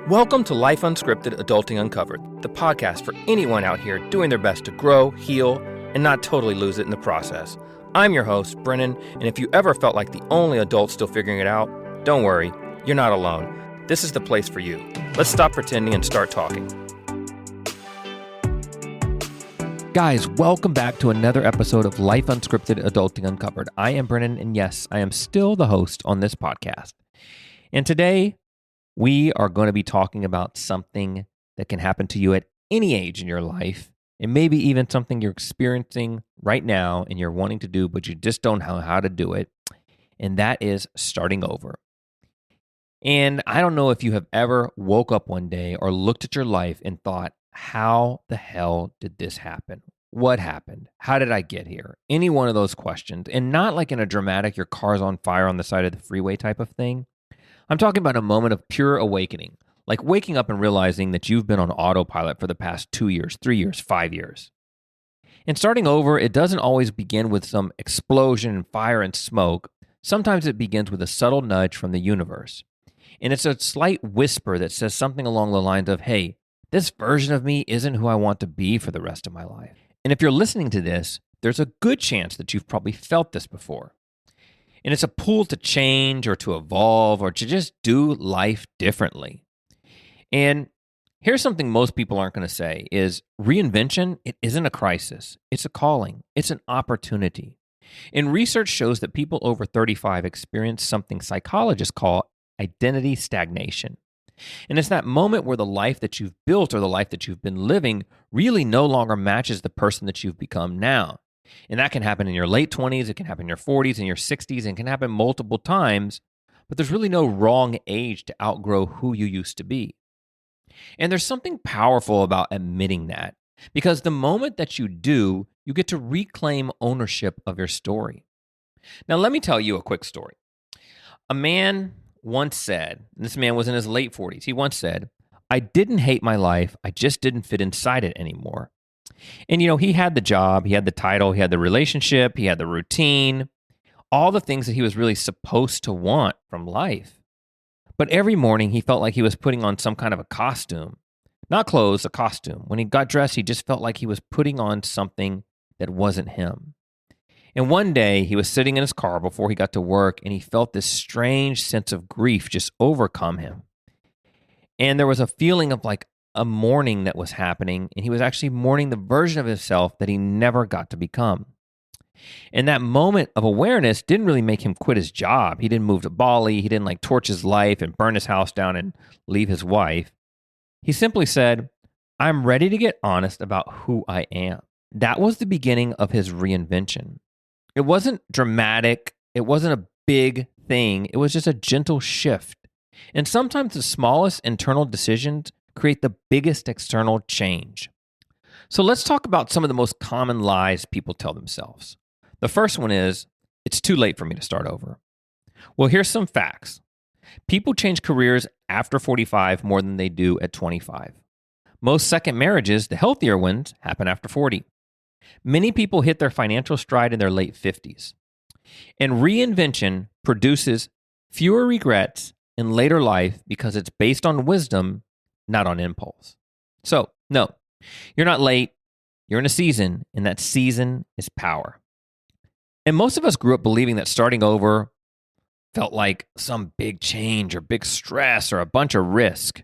Welcome to Life Unscripted, Adulting Uncovered, the podcast for anyone out here doing their best to grow, heal, and not totally lose it in the process. I'm your host, Brennan, and if you ever felt like the only adult still figuring it out, don't worry, you're not alone. This is the place for you. Let's stop pretending and start talking. Guys, welcome back to another episode of Life Unscripted, Adulting Uncovered. I am Brennan, and yes, I am still the host on this podcast. And today, we are going to be talking about something that can happen to you at any age in your life, and maybe even something you're experiencing right now and you're wanting to do, but you just don't know how to do it, and that is starting over. And I don't know if you have ever woke up one day or looked at your life and thought, how the hell did this happen? What happened? How did I get here? Any one of those questions, and not like in a dramatic, your car's on fire on the side of the freeway type of thing. I'm talking about a moment of pure awakening, like waking up and realizing that you've been on autopilot for the past 2 years, 3 years, 5 years. And starting over, it doesn't always begin with some explosion and fire and smoke. Sometimes it begins with a subtle nudge from the universe. And it's a slight whisper that says something along the lines of, hey, this version of me isn't who I want to be for the rest of my life. And if you're listening to this, there's a good chance that you've probably felt this before. And it's a pull to change or to evolve or to just do life differently. And here's something most people aren't going to say is reinvention, it isn't a crisis. It's a calling. It's an opportunity. And research shows that people over 35 experience something psychologists call identity stagnation. And it's that moment where the life that you've built or the life that you've been living really no longer matches the person that you've become now. And that can happen in your late 20s, it can happen in your 40s, in your 60s, and can happen multiple times, but there's really no wrong age to outgrow who you used to be. And there's something powerful about admitting that, because the moment that you do, you get to reclaim ownership of your story. Now, let me tell you a quick story. A man once said, and this man was in his late 40s, he once said, "I didn't hate my life, I just didn't fit inside it anymore." And, he had the job, he had the title, he had the relationship, he had the routine, all the things that he was really supposed to want from life. But every morning he felt like he was putting on some kind of a costume. Not clothes, a costume. When he got dressed, he just felt like he was putting on something that wasn't him. And one day he was sitting in his car before he got to work, and he felt this strange sense of grief just overcome him. And there was a feeling of like a mourning that was happening, and he was actually mourning the version of himself that he never got to become. And that moment of awareness didn't really make him quit his job. He didn't move to Bali. He didn't torch his life and burn his house down and leave his wife. He simply said, "I'm ready to get honest about who I am." That was the beginning of his reinvention. It wasn't dramatic. It wasn't a big thing. It was just a gentle shift. And sometimes the smallest internal decisions create the biggest external change. So let's talk about some of the most common lies people tell themselves. The first one is, it's too late for me to start over. Well, here's some facts. People change careers after 45 more than they do at 25. Most second marriages, the healthier ones, happen after 40. Many people hit their financial stride in their late 50s. And reinvention produces fewer regrets in later life because it's based on wisdom, not on impulse. So, no, you're not late. You're in a season, and that season is power. And most of us grew up believing that starting over felt like some big change or big stress or a bunch of risk.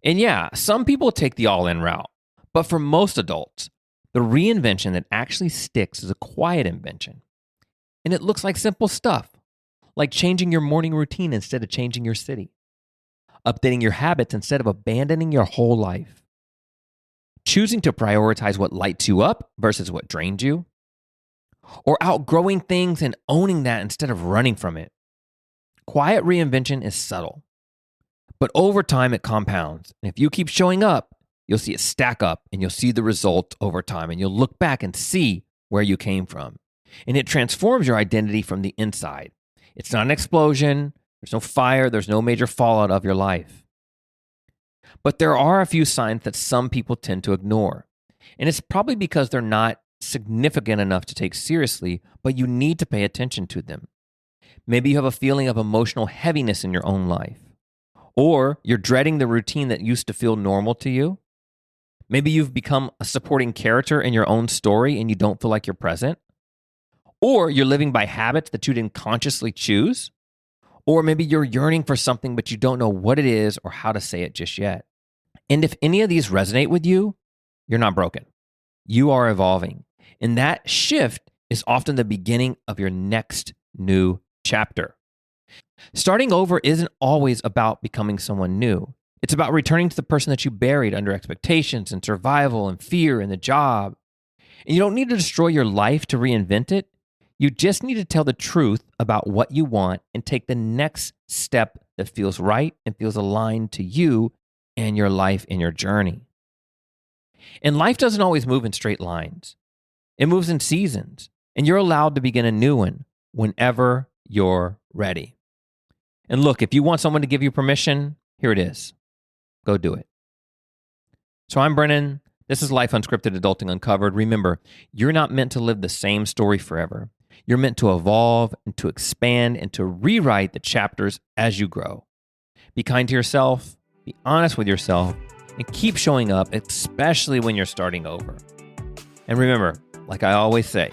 And yeah, some people take the all-in route. But for most adults, the reinvention that actually sticks is a quiet invention. And it looks like simple stuff, like changing your morning routine instead of changing your city, updating your habits instead of abandoning your whole life, choosing to prioritize what lights you up versus what drains you, or outgrowing things and owning that instead of running from it. Quiet reinvention is subtle, but over time it compounds. And if you keep showing up, you'll see it stack up, and you'll see the result over time, and you'll look back and see where you came from. And it transforms your identity from the inside. It's not an explosion. There's no fire. There's no major fallout of your life. But there are a few signs that some people tend to ignore. And it's probably because they're not significant enough to take seriously, but you need to pay attention to them. Maybe you have a feeling of emotional heaviness in your own life. Or you're dreading the routine that used to feel normal to you. Maybe you've become a supporting character in your own story and you don't feel like you're present. Or you're living by habits that you didn't consciously choose. Or maybe you're yearning for something, but you don't know what it is or how to say it just yet. And if any of these resonate with you, you're not broken. You are evolving. And that shift is often the beginning of your next new chapter. Starting over isn't always about becoming someone new. It's about returning to the person that you buried under expectations and survival and fear and the job. And you don't need to destroy your life to reinvent it. You just need to tell the truth about what you want and take the next step that feels right and feels aligned to you and your life and your journey. And life doesn't always move in straight lines. It moves in seasons, and you're allowed to begin a new one whenever you're ready. And look, if you want someone to give you permission, here it is. Go do it. So I'm Brennan. This is Life Unscripted, Adulting Uncovered. Remember, you're not meant to live the same story forever. You're meant to evolve and to expand and to rewrite the chapters as you grow. Be kind to yourself, be honest with yourself, and keep showing up, especially when you're starting over. And remember, like I always say,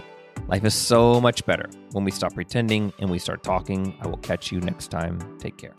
life is so much better when we stop pretending and we start talking. I will catch you next time. Take care.